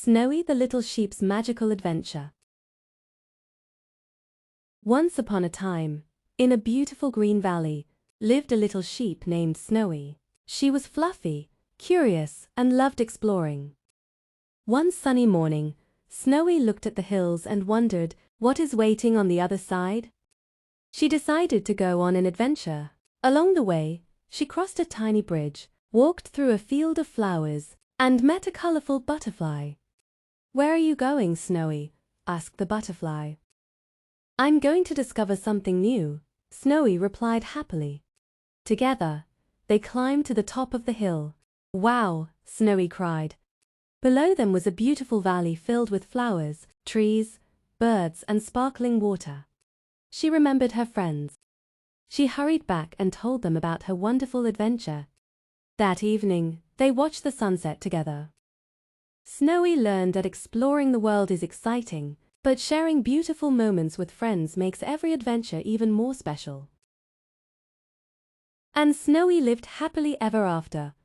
Snowy the Little Sheep's Magical Adventure. Once upon a time, in a beautiful green valley, lived a little sheep named Snowy. She was fluffy, curious, and loved exploring. One sunny morning, Snowy looked at the hills and wondered, what is waiting on the other side? She decided to go on an adventure. Along the way, she crossed a tiny bridge, walked through a field of flowers, and met a colorful butterfly. "Where are you going, Snowy?" asked the butterfly. "I'm going to discover something new," Snowy replied happily. Together, they climbed to the top of the hill. "Wow!" Snowy cried. Below them was a beautiful valley filled with flowers, trees, birds, and sparkling water. She remembered her friends. She hurried back and told them about her wonderful adventure. That evening, they watched the sunset together. Snowy learned that exploring the world is exciting, but sharing beautiful moments with friends makes every adventure even more special. And Snowy lived happily ever after,